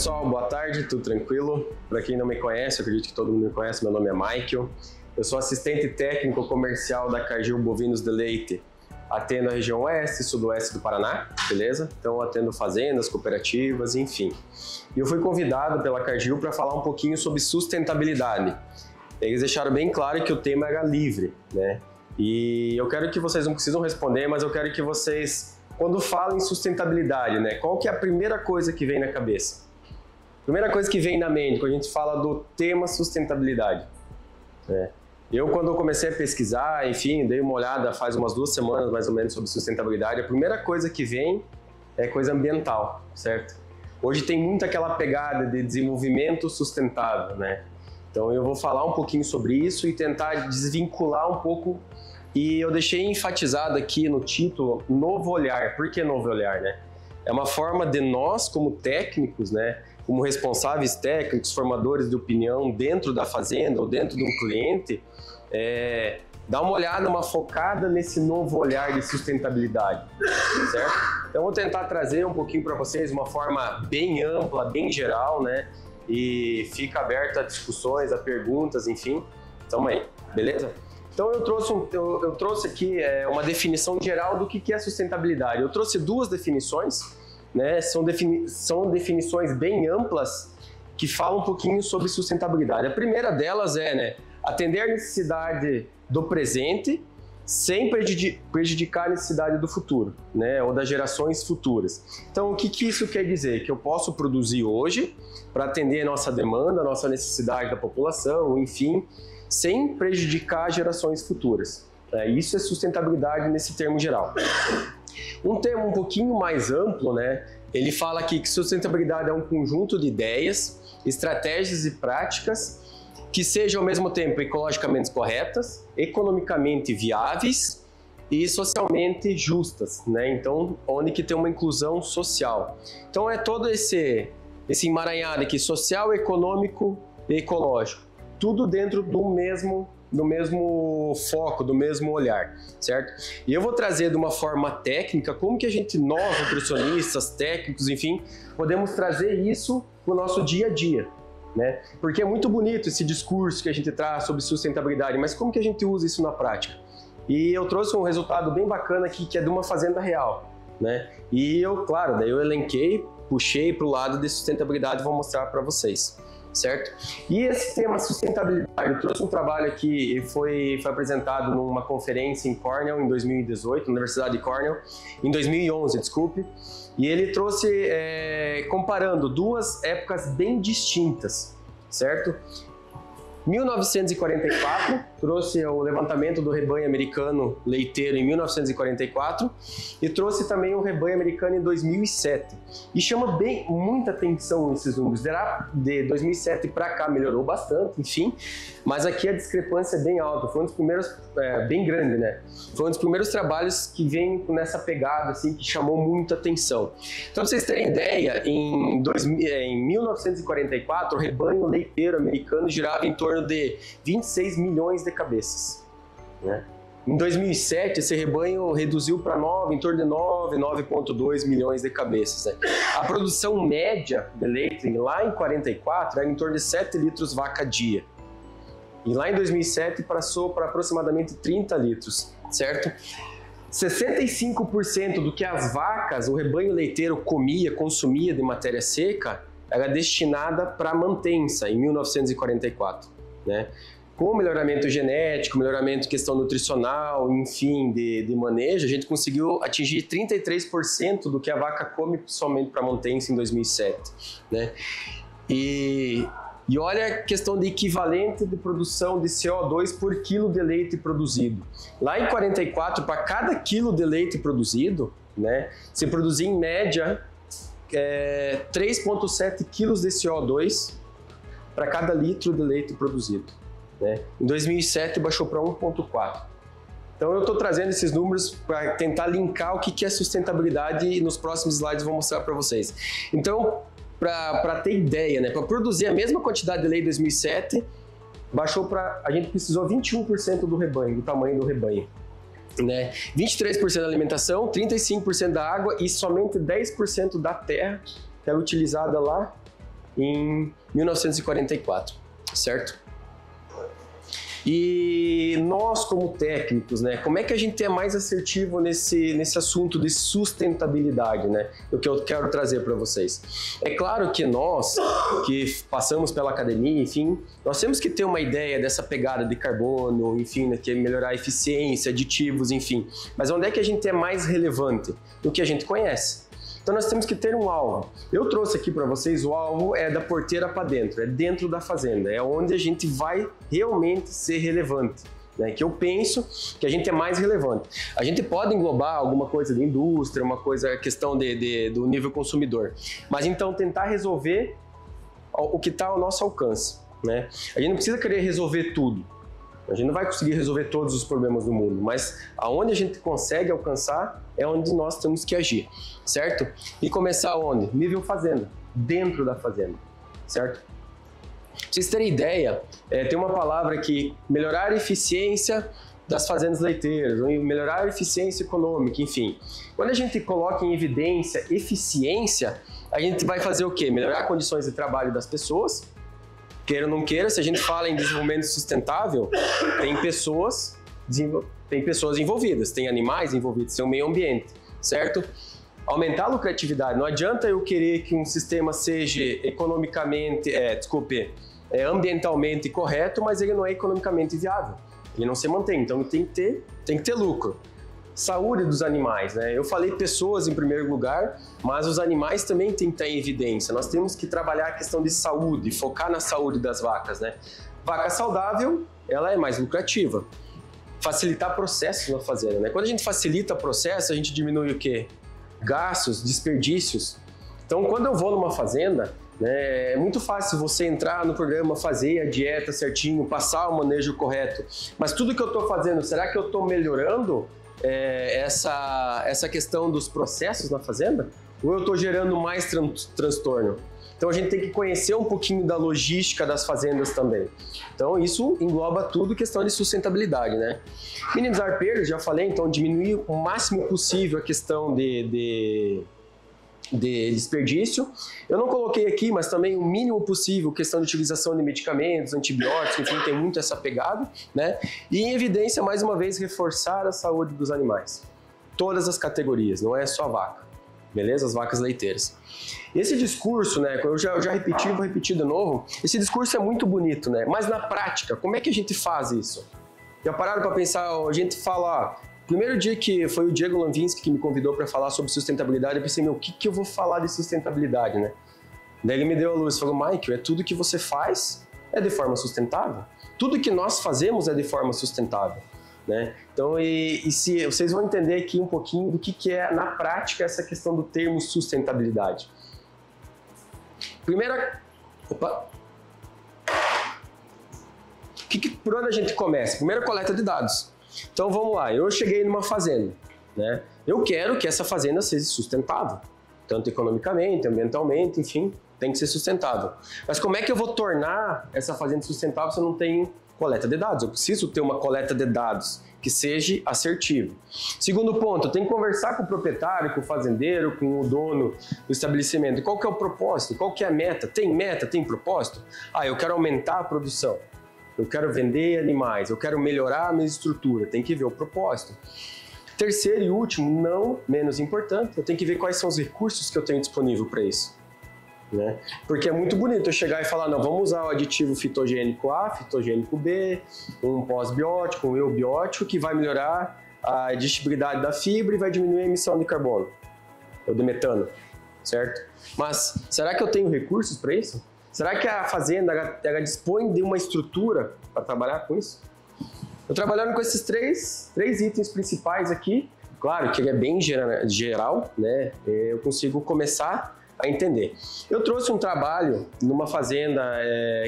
pessoal, boa tarde, tudo tranquilo? Para quem não me conhece, eu acredito que todo mundo me conhece, meu nome é Michael. Eu sou assistente técnico comercial da Cargill Bovinos de Leite. Atendo a região oeste e sudoeste do Paraná, beleza? Então atendo fazendas, cooperativas, enfim. E eu fui convidado pela Cargill para falar um pouquinho sobre sustentabilidade. Eles deixaram bem claro que o tema era livre, né? E eu quero que vocês não precisam responder, mas eu quero que vocês, quando falam em sustentabilidade, né? Qual que é a primeira coisa que vem na cabeça? Primeira coisa que vem na mente quando a gente fala do tema sustentabilidade, né? Eu, quando eu comecei a pesquisar, enfim, dei uma olhada faz umas 2 semanas mais ou menos sobre sustentabilidade, a primeira coisa que vem é coisa ambiental, certo? Hoje tem muito aquela pegada de desenvolvimento sustentável, né? Então eu vou falar um pouquinho sobre isso e tentar desvincular um pouco, e eu deixei enfatizado aqui no título, novo olhar. Por que novo olhar, né? É uma forma de nós, como técnicos, né, como responsáveis técnicos, formadores de opinião dentro da fazenda ou dentro de um cliente, dar uma olhada, uma focada nesse novo olhar de sustentabilidade, certo? Então eu vou tentar trazer um pouquinho para vocês uma forma bem ampla, bem geral, né? E fica aberto a discussões, a perguntas, enfim. Tamo aí, beleza? Então eu trouxe aqui uma definição geral do que é sustentabilidade. Eu trouxe 2 definições, né? São definições bem amplas que falam um pouquinho sobre sustentabilidade. A primeira delas é, né, atender a necessidade do presente sem prejudicar a necessidade do futuro, né, ou das gerações futuras. Então, o que isso quer dizer? Que eu posso produzir hoje para atender a nossa demanda, a nossa necessidade da população, enfim, sem prejudicar gerações futuras. Isso é sustentabilidade nesse termo geral. Um termo um pouquinho mais amplo, né, ele fala aqui que sustentabilidade é um conjunto de ideias, estratégias e práticas que sejam ao mesmo tempo ecologicamente corretas, economicamente viáveis e socialmente justas, né? Então, onde que tem uma inclusão social. Então, é todo esse emaranhado aqui, social, econômico e ecológico, tudo dentro do mesmo foco, do mesmo olhar, certo? E eu vou trazer de uma forma técnica como que nós nutricionistas, técnicos, enfim, podemos trazer isso para o nosso dia a dia, né? Porque é muito bonito esse discurso que a gente traz sobre sustentabilidade, mas como que a gente usa isso na prática? E eu trouxe um resultado bem bacana aqui, que é de uma fazenda real, né? E claro, daí eu elenquei, puxei para o lado de sustentabilidade e vou mostrar para vocês, certo? E esse tema sustentabilidade, eu trouxe um trabalho aqui, foi apresentado numa conferência em Cornell em 2018, na Universidade de Cornell, em 2011, desculpe, e ele trouxe, comparando 2 épocas bem distintas, certo? 1944, trouxe o levantamento do rebanho americano leiteiro em 1944 e trouxe também o rebanho americano em 2007. E chama muita atenção esses números. De 2007 para cá melhorou bastante, enfim, mas aqui a discrepância é bem alta. Foi um dos primeiros, bem grande, né? Foi um dos primeiros trabalhos que vem nessa pegada, assim, que chamou muita atenção. Então, pra vocês terem ideia, em 1944, o rebanho leiteiro americano girava em torno de 26 milhões de cabeças, né? Em 2007, esse rebanho reduziu para em torno de 9,2 milhões de cabeças, né? A produção média de leite lá em 44 era em torno de 7 litros vaca dia. E lá em 2007 passou para aproximadamente 30 litros, certo? 65% do que as vacas, o rebanho leiteiro consumia de matéria seca, era destinada para mantença em 1944, né? Com o melhoramento genético, melhoramento questão nutricional, enfim, de manejo, a gente conseguiu atingir 33% do que a vaca come somente para mantença em 2007, né? E olha a questão de equivalente de produção de CO2 por quilo de leite produzido. Lá em 44, para cada quilo de leite produzido, né, se produzia em média 3,7 quilos de CO2 para cada litro de leite produzido, né? Em 2007 baixou para 1,4. Então eu estou trazendo esses números para tentar linkar o que é sustentabilidade, e nos próximos slides eu vou mostrar para vocês. Então, para ter ideia, né, para produzir a mesma quantidade de leite em 2007, a gente precisou 21% do rebanho, do tamanho do rebanho, né? 23% da alimentação, 35% da água e somente 10% da terra que era utilizada lá em 1944, certo? E nós, como técnicos, né, como é que a gente é mais assertivo nesse assunto de sustentabilidade, né? O que eu quero trazer para vocês. É claro que nós, que passamos pela academia, enfim, nós temos que ter uma ideia dessa pegada de carbono, enfim, né, que é melhorar a eficiência, aditivos, enfim. Mas onde é que a gente é mais relevante? No que a gente conhece. Então nós temos que ter um alvo. Eu trouxe aqui para vocês, o alvo é da porteira para dentro, é dentro da fazenda, é onde a gente vai realmente ser relevante, né? Que eu penso que a gente é mais relevante. A gente pode englobar alguma coisa de indústria, uma coisa, questão do nível consumidor, mas então tentar resolver o que está ao nosso alcance, né? A gente não precisa querer resolver tudo. A gente não vai conseguir resolver todos os problemas do mundo, mas aonde a gente consegue alcançar é onde nós temos que agir, certo? E começar onde? Nível fazenda, dentro da fazenda, certo? Pra vocês terem ideia, tem uma palavra aqui, melhorar a eficiência das fazendas leiteiras, ou melhorar a eficiência econômica, enfim. Quando a gente coloca em evidência eficiência, a gente vai fazer o quê? Melhorar condições de trabalho das pessoas. Queira ou não queira, se a gente fala em desenvolvimento sustentável, tem pessoas envolvidas, tem animais envolvidos, tem o meio ambiente, certo? Aumentar a lucratividade. Não adianta eu querer que um sistema seja ambientalmente correto, mas ele não é economicamente viável. Ele não se mantém, então tem que ter lucro. Saúde dos animais, né? Eu falei pessoas em primeiro lugar, mas os animais também têm que estar em evidência. Nós temos que trabalhar a questão de saúde, focar na saúde das vacas, né? Vaca saudável, ela é mais lucrativa. Facilitar processos na fazenda, né? Quando a gente facilita o processo, a gente diminui o quê? Gastos, desperdícios. Então, quando eu vou numa fazenda, né, é muito fácil você entrar no programa, fazer a dieta certinho, passar o manejo correto. Mas tudo que eu estou fazendo, será que eu estou melhorando essa questão dos processos na fazenda? Ou eu estou gerando mais transtorno? Então a gente tem que conhecer um pouquinho da logística das fazendas também. Então isso engloba tudo, questão de sustentabilidade, né? Minimizar perdas, já falei, então diminuir o máximo possível a questão de desperdício. Eu não coloquei aqui, mas também o mínimo possível, questão de utilização de medicamentos, antibióticos, enfim, tem muito essa pegada, né? E em evidência, mais uma vez, reforçar a saúde dos animais. Todas as categorias, não é só a vaca, beleza? As vacas leiteiras. Esse discurso, né, eu já repeti, vou repetir de novo, esse discurso é muito bonito, né? Mas na prática, como é que a gente faz isso? Já pararam para pensar, a gente fala... Primeiro dia que foi o Diego Lanvinsky que me convidou para falar sobre sustentabilidade, eu pensei, o que eu vou falar de sustentabilidade, né? Daí ele me deu a luz, falou, Michael, tudo que você faz é de forma sustentável. Tudo que nós fazemos é de forma sustentável, né? Então, se vocês vão entender aqui um pouquinho do que é, na prática, essa questão do termo sustentabilidade. Por onde a gente começa? Primeiro, coleta de dados. Então vamos lá, eu cheguei numa fazenda, né? Eu quero que essa fazenda seja sustentável, tanto economicamente, ambientalmente, enfim, tem que ser sustentável. Mas como é que eu vou tornar essa fazenda sustentável se eu não tenho coleta de dados? Eu preciso ter uma coleta de dados que seja assertiva. Segundo ponto, eu tenho que conversar com o proprietário, com o fazendeiro, com o dono do estabelecimento. Qual que é o propósito? Qual que é a meta? Tem meta? Tem propósito? Eu quero aumentar a produção. Eu quero vender animais, eu quero melhorar a minha estrutura, tem que ver o propósito. Terceiro e último, não menos importante, eu tenho que ver quais são os recursos que eu tenho disponível para isso, né? Porque é muito bonito eu chegar e falar, não, vamos usar o aditivo fitogênico A, fitogênico B, um pós-biótico, um eubiótico, que vai melhorar a digestibilidade da fibra e vai diminuir a emissão de carbono, ou de metano, certo? Mas será que eu tenho recursos para isso? Será que a fazenda ela dispõe de uma estrutura para trabalhar com isso? Eu trabalhando com esses três itens principais aqui, claro que ele é bem geral, né? Eu consigo começar a entender. Eu trouxe um trabalho numa fazenda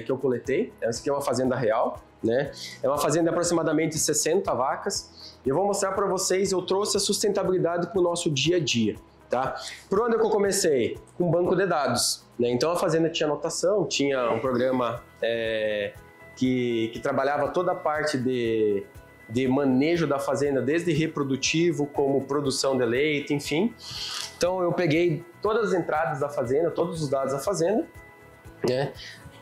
que eu coletei, essa aqui é uma fazenda real, né? É uma fazenda de aproximadamente 60 vacas, e eu vou mostrar para vocês, eu trouxe a sustentabilidade para o nosso dia a dia. Tá? Por onde que eu comecei? Com um banco de dados, né? Então a fazenda tinha anotação, tinha um programa que trabalhava toda a parte de manejo da fazenda, desde reprodutivo, como produção de leite, enfim. Então eu peguei todas as entradas da fazenda, todos os dados da fazenda, né?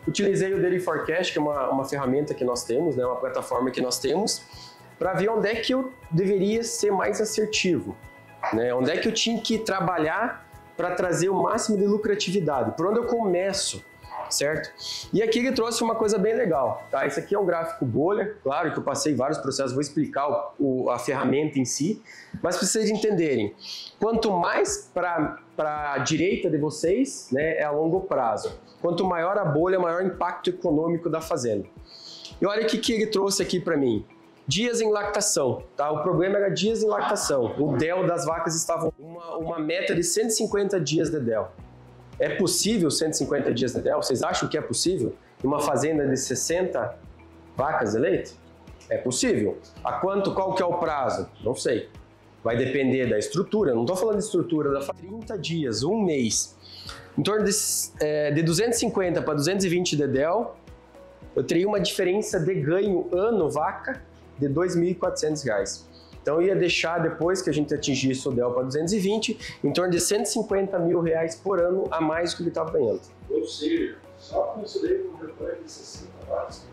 Utilizei o Daily Forecast, que é uma ferramenta que nós temos, né? Uma plataforma que nós temos, para ver onde é que eu deveria ser mais assertivo, né? Onde é que eu tinha que trabalhar para trazer o máximo de lucratividade, por onde eu começo, certo? E aqui ele trouxe uma coisa bem legal, tá? Esse aqui é um gráfico bolha, claro que eu passei vários processos, vou explicar a ferramenta em si, mas para vocês entenderem, quanto mais para a direita de vocês, né, é a longo prazo. Quanto maior a bolha, maior o impacto econômico da fazenda. E olha o que ele trouxe aqui para mim. Dias em lactação, tá? O problema era dias em lactação. O DEL das vacas estava uma meta de 150 dias de DEL. É possível 150 dias de DEL? Vocês acham que é possível? Uma fazenda de 60 vacas de leite? É possível. Qual que é o prazo? Não sei. Vai depender da estrutura. Não estou falando de estrutura da fazenda. 30 dias, um mês. Em torno de 250 para 220 de DEL, eu teria uma diferença de ganho ano vaca de R$ 2.400. Então eu ia deixar, depois que a gente atingisse o DEL para 220, em torno de R$150 mil por ano a mais do que ele estava ganhando. Ou seja, só com isso daí, com um rebanho de 60 vacas,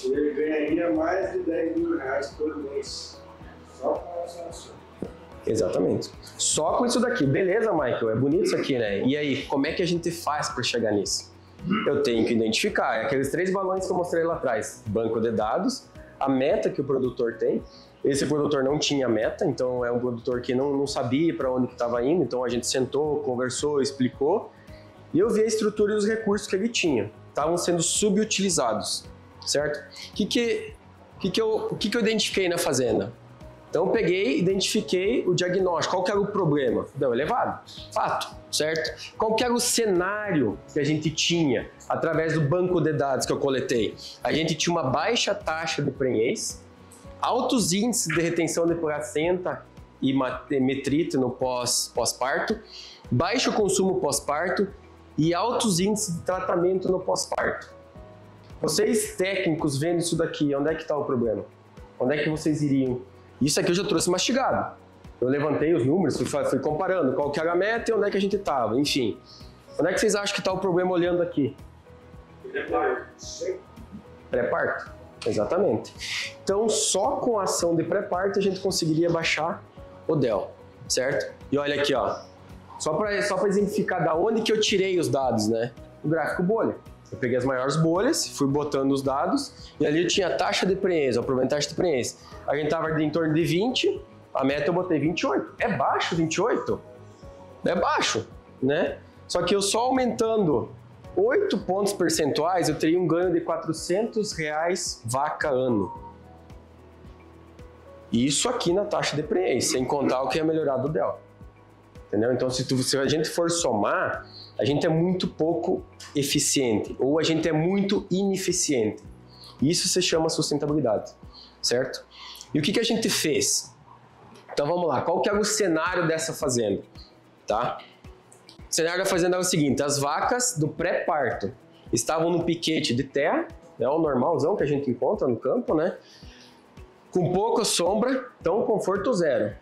ele ganharia mais de R$10 mil por mês. Só com essa ação. Exatamente. Só com isso daqui. Beleza, Michael, é bonito isso aqui, né? E aí, como é que a gente faz para chegar nisso? Eu tenho que identificar aqueles 3 balões que eu mostrei lá atrás. Banco de dados, a meta que o produtor tem. Esse produtor não tinha meta, então é um produtor que não sabia para onde que estava indo, então a gente sentou, conversou, explicou, e eu vi a estrutura e os recursos que ele tinha. Estavam sendo subutilizados, certo? O que eu identifiquei na fazenda? Então eu peguei, identifiquei o diagnóstico, qual que era o problema? Deu elevado, fato, certo? Qual que era o cenário que a gente tinha através do banco de dados que eu coletei? A gente tinha uma baixa taxa de prenhez, altos índices de retenção de placenta e metrito no pós-parto, baixo consumo pós-parto e altos índices de tratamento no pós-parto. Vocês técnicos vendo isso daqui, onde é que está o problema? Onde é que vocês iriam? Isso aqui eu já trouxe mastigado. Eu levantei os números, fui comparando qual que era a meta e onde é que a gente estava, enfim. Onde é que vocês acham que está o problema olhando aqui? Pré-parto. Exatamente. Então, só com a ação de pré-parto a gente conseguiria baixar o DEL, certo? E olha aqui, ó. Só para exemplificar da onde que eu tirei os dados, né? O gráfico bolha. Eu peguei as maiores bolhas, fui botando os dados e ali eu tinha a taxa de prenhez, a taxa de prenhez. A gente estava em torno de 20, a meta eu botei 28. É baixo 28? É baixo, né? Só que eu só aumentando 8 pontos percentuais, eu teria um ganho de R$400 vaca ano. Isso aqui na taxa de prenhez, sem contar o que é melhorado do DEL. Entendeu? Então, se a gente for somar, a gente é muito pouco eficiente ou a gente é muito ineficiente. Isso se chama sustentabilidade, certo? E o que a gente fez? Então vamos lá, qual que era o cenário dessa fazenda? Tá? O cenário da fazenda é o seguinte, as vacas do pré-parto estavam no piquete de terra, é o normalzão que a gente encontra no campo, né? Com pouca sombra, então conforto zero.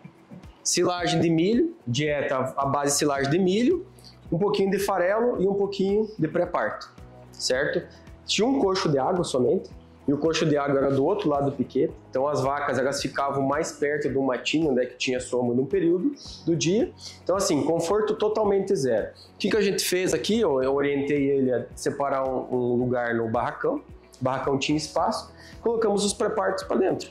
Silagem de milho, dieta à base de silagem de milho, um pouquinho de farelo e um pouquinho de pré-parto, certo? Tinha um coxo de água somente, e o coxo de água era do outro lado do piquete, então as vacas elas ficavam mais perto do matinho, onde é que tinha sombra num período do dia. Então assim, conforto totalmente zero. O que a gente fez aqui? Eu orientei ele a separar um lugar no barracão, o barracão tinha espaço, colocamos os pré-partos para dentro.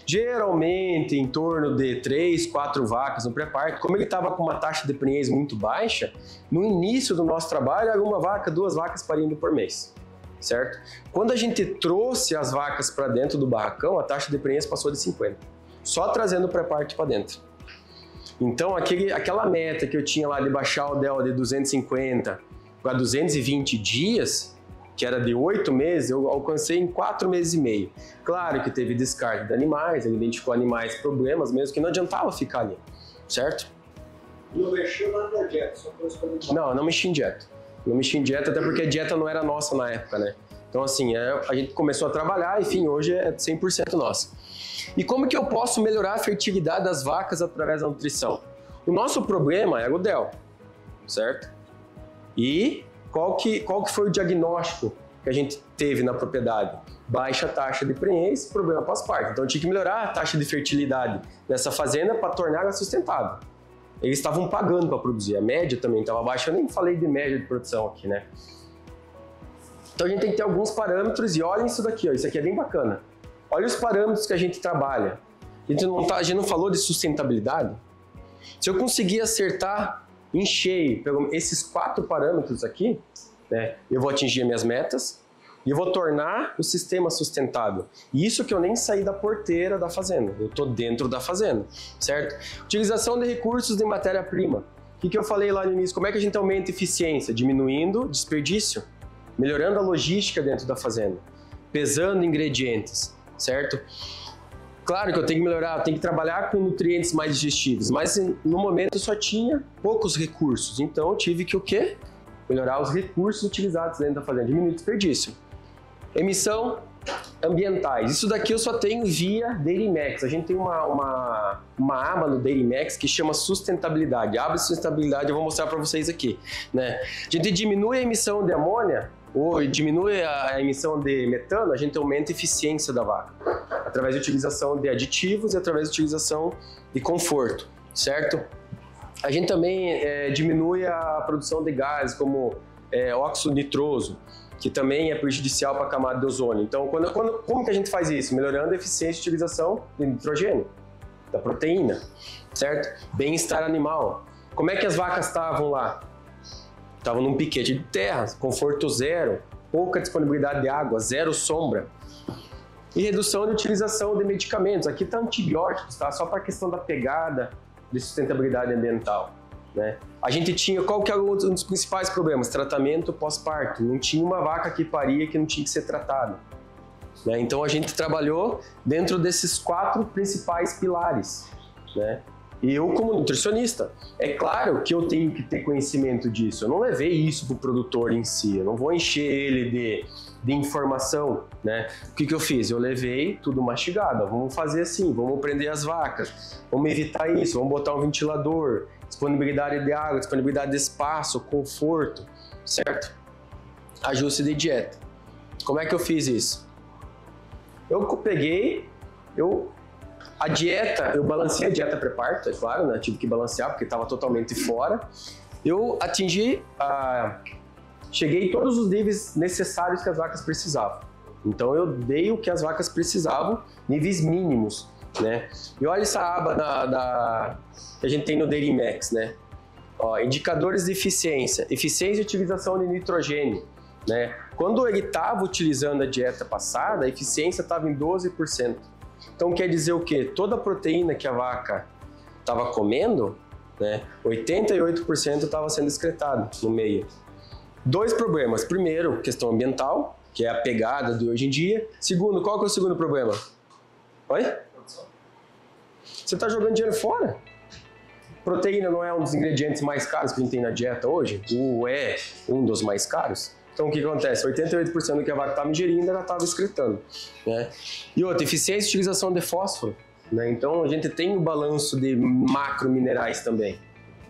Geralmente em torno de 3, 4 vacas no pré-parto. Como ele estava com uma taxa de prenhez muito baixa, no início do nosso trabalho era 1 vaca, 2 vacas parindo por mês, certo? Quando a gente trouxe as vacas para dentro do barracão, a taxa de prenhez passou de 50, só trazendo o pré-parto para dentro. Então aquela meta que eu tinha lá de baixar o DEL de 250 para 220 dias, que era de 8 meses, eu alcancei em 4 meses e meio. Claro que teve descarte de animais, ele identificou animais problemas mesmo, que não adiantava ficar ali, certo? Não mexeu nada na dieta, só foi escolher. Não, eu não mexi em dieta. Não mexi em dieta, até porque a dieta não era nossa na época, né? Então assim, a gente começou a trabalhar, enfim, hoje é 100% nossa. E como que eu posso melhorar a fertilidade das vacas através da nutrição? O nosso problema era o DEL, certo? E qual que foi o diagnóstico que a gente teve na propriedade? Baixa taxa de prenhez, problema pós-parto. Então eu tinha que melhorar a taxa de fertilidade dessa fazenda para tornar ela sustentável. Eles estavam pagando para produzir, a média também estava baixa, eu nem falei de média de produção aqui, né? Então a gente tem que ter alguns parâmetros e olhem isso daqui, ó, isso aqui é bem bacana. Olha os parâmetros que a gente trabalha. A gente não falou de sustentabilidade? Se eu conseguir acertar em cheio esses 4 parâmetros aqui, né, eu vou atingir minhas metas e eu vou tornar o sistema sustentável. E isso que eu nem saí da porteira da fazenda, eu estou dentro da fazenda, certo? Utilização de recursos de matéria-prima. O que eu falei lá no início? Como é que a gente aumenta a eficiência? Diminuindo desperdício, melhorando a logística dentro da fazenda, pesando ingredientes, certo? Claro que eu tenho que melhorar, eu tenho que trabalhar com nutrientes mais digestivos, mas no momento eu só tinha poucos recursos, então eu tive que o quê? Melhorar os recursos utilizados dentro da fazenda, diminuir o desperdício. Emissão ambientais, isso daqui eu só tenho via Dairymax. A gente tem uma aba no Dairymax que chama sustentabilidade. A aba de sustentabilidade eu vou mostrar para vocês aqui, né? A gente diminui a emissão de amônia ou diminui a emissão de metano, a gente aumenta a eficiência da vaca, através da utilização de aditivos e através da utilização de conforto, certo? A gente também diminui a produção de gases como óxido nitroso, que também é prejudicial para a camada de ozônio. Então, como que a gente faz isso? Melhorando a eficiência de utilização de nitrogênio, da proteína, certo? Bem-estar animal. Como é que as vacas estavam lá? Estavam num piquete de terra, conforto zero, pouca disponibilidade de água, zero sombra. E redução de utilização de medicamentos. Aqui está antibióticos, tá? Só para a questão da pegada de sustentabilidade ambiental, né? A gente tinha, qual que é um dos principais problemas? Tratamento pós-parto. Não tinha uma vaca que paria que não tinha que ser tratada, né? Então a gente trabalhou dentro desses 4 principais pilares, né? E eu, como nutricionista, é claro que eu tenho que ter conhecimento disso. Eu não levei isso para o produtor em si, eu não vou encher ele de informação, né? O que eu fiz? Eu levei tudo mastigado. Vamos fazer assim, vamos prender as vacas, vamos evitar isso, vamos botar um ventilador, disponibilidade de água, disponibilidade de espaço, conforto, certo? Ajuste de dieta. Como é que eu fiz isso? Eu peguei, a dieta, eu balancei a dieta pré-parto, é claro, né? Tive que balancear porque estava totalmente fora. Eu cheguei em todos os níveis necessários que as vacas precisavam. Então eu dei o que as vacas precisavam, níveis mínimos, né? E olha essa aba que a gente tem no Dairymax, né? Ó, indicadores de eficiência, eficiência e utilização de nitrogênio, né? Quando ele estava utilizando a dieta passada, a eficiência estava em 12%. Então quer dizer o quê? Toda a proteína que a vaca estava comendo, né, 88% estava sendo excretado no meio. 2 problemas. Primeiro, questão ambiental, que é a pegada de hoje em dia. Segundo, qual que é o segundo problema? Oi? Você está jogando dinheiro fora. Proteína não é um dos ingredientes mais caros que a gente tem na dieta hoje? Ou é um dos mais caros? Então o que acontece? 88% do que a vaca estava ingerindo, ela estava excretando, né? E outra, eficiência e utilização de fósforo, né? Então a gente tem o balanço de macrominerais também,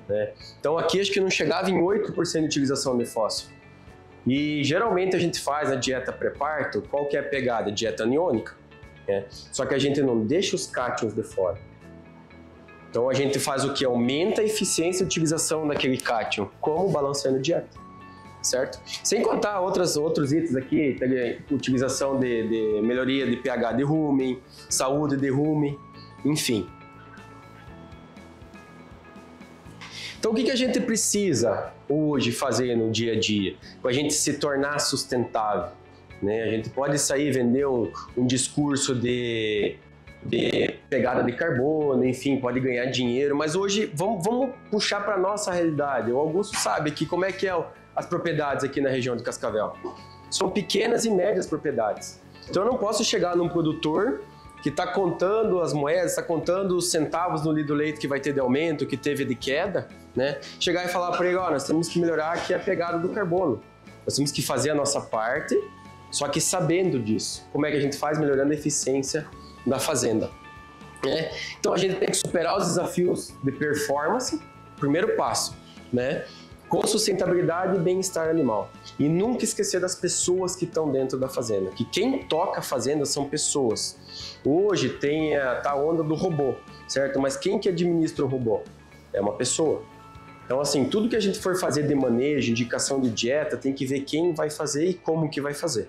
né? Então aqui acho que não chegava em 8% de utilização de fósforo. E geralmente a gente faz a dieta pré-parto, qual que é a pegada? Dieta aniônica, né? Só que a gente não deixa os cátions de fora. Então a gente faz o que? Aumenta a eficiência e utilização daquele cátion, como balanceando dieta. Certo? Sem contar outros itens aqui, utilização de melhoria de pH de rumen, saúde de rumen, enfim. Então o que a gente precisa hoje fazer no dia a dia para a gente se tornar sustentável, né? A gente pode sair e vender um discurso de pegada de carbono, enfim, pode ganhar dinheiro, mas hoje vamos puxar para a nossa realidade. O Augusto sabe que como é que é as propriedades aqui na região de Cascavel. São pequenas e médias propriedades. Então eu não posso chegar num produtor que está contando as moedas, está contando os centavos no litro do leite que vai ter de aumento, que teve de queda, né? Chegar e falar para ele, ó, nós temos que melhorar aqui a pegada do carbono. Nós temos que fazer a nossa parte, só que sabendo disso. Como é que a gente faz? Melhorando a eficiência da fazenda, né? Então a gente tem que superar os desafios de performance, primeiro passo, né? com sustentabilidade e bem-estar animal. E nunca esquecer das pessoas que estão dentro da fazenda, que quem toca a fazenda são pessoas. Hoje tem a onda do robô, certo? Mas quem que administra o robô? É uma pessoa. Então, assim, tudo que a gente for fazer de manejo, indicação de dieta, tem que ver quem vai fazer e como que vai fazer,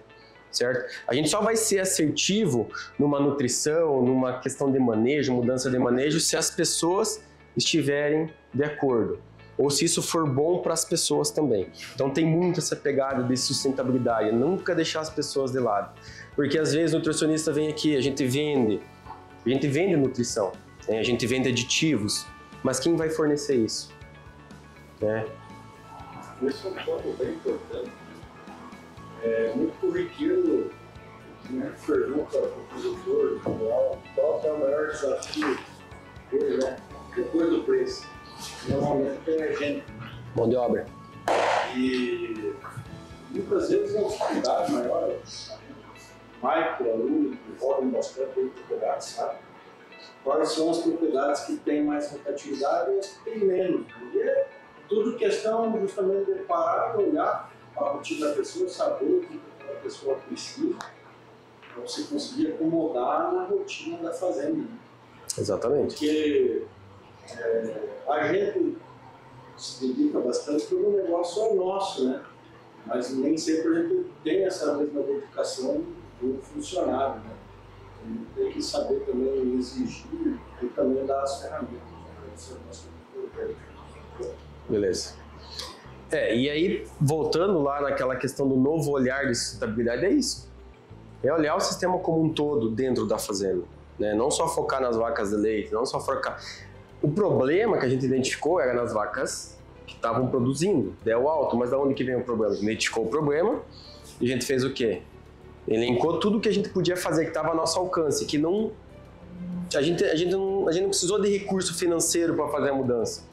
certo? A gente só vai ser assertivo numa nutrição, numa questão de manejo, mudança de manejo, se as pessoas estiverem de acordo, ou se isso for bom para as pessoas também. Então tem muito essa pegada de sustentabilidade, nunca deixar as pessoas de lado, porque às vezes o nutricionista vem aqui, a gente vende nutrição, né? A gente vende aditivos, mas quem vai fornecer isso? Esse é um ponto bem importante. É muito corriqueiro, né? Pergunta para o produtor, qual é o maior desafio hoje, né? Depois do preço. Normalmente tem a gente. Mão de obra. E muitas vezes é uma dificuldade maior. Micro, aluno, envolvem bastante em propriedades, sabe? Quais são as propriedades que têm mais rotatividade e as que têm menos? Porque tudo questão justamente de parar e olhar a rotina da pessoa, saber o que a pessoa precisa, para você conseguir acomodar na rotina da fazenda. Exatamente. Porque a gente se dedica bastante porque o negócio é nosso, né? Mas nem sempre a gente tem essa mesma dedicação do funcionário, né? Tem que saber também exigir e também dar as ferramentas. Isso é bastante importante. Beleza. E aí, voltando lá naquela questão do novo olhar de sustentabilidade, é isso. É olhar o sistema como um todo dentro da fazenda, né? Não só focar nas vacas de leite, não só focar... O problema que a gente identificou era nas vacas que estavam produzindo, deu alto, mas da onde que vem o problema? A gente identificou o problema e a gente fez o quê? Elencou tudo que a gente podia fazer, que estava ao nosso alcance, que não... A gente não precisou de recurso financeiro para fazer a mudança.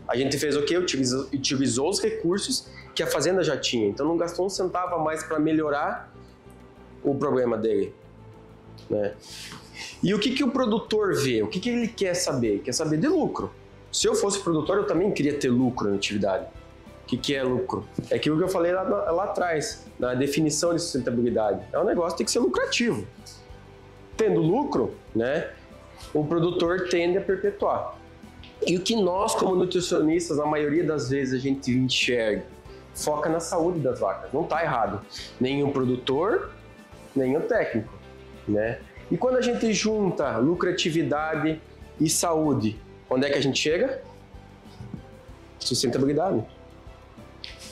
A gente fez o quê? Utilizou os recursos que a fazenda já tinha. Então não gastou um centavo a mais para melhorar o problema dele, né? E o que o produtor vê? O que ele quer saber? Quer saber de lucro. Se eu fosse produtor, eu também queria ter lucro na atividade. O que é lucro? É aquilo que eu falei lá atrás, na definição de sustentabilidade. É um negócio que tem que ser lucrativo. Tendo lucro, né, o produtor tende a perpetuar. E o que nós, como nutricionistas, na maioria das vezes a gente enxerga, foca na saúde das vacas. Não está errado. Nem o produtor, nem o técnico, né? E quando a gente junta lucratividade e saúde, onde é que a gente chega? Sustentabilidade.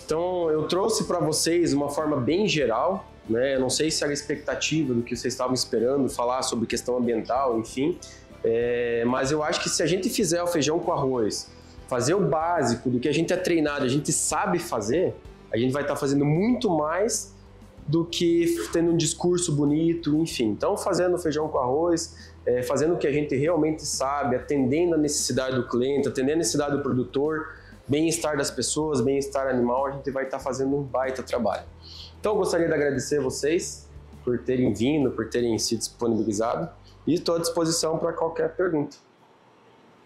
Então, eu trouxe para vocês uma forma bem geral, né? Eu não sei se era a expectativa do que vocês estavam esperando, falar sobre questão ambiental, enfim. Mas eu acho que se a gente fizer o feijão com arroz, fazer o básico do que a gente é treinado, a gente sabe fazer, a gente vai estar fazendo muito mais do que tendo um discurso bonito, enfim. Então, fazendo feijão com arroz, fazendo o que a gente realmente sabe, atendendo a necessidade do cliente, atendendo a necessidade do produtor, bem-estar das pessoas, bem-estar animal, a gente vai estar fazendo um baita trabalho. Então, eu gostaria de agradecer a vocês por terem vindo, por terem se disponibilizado, e estou à disposição para qualquer pergunta.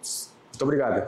Muito obrigado.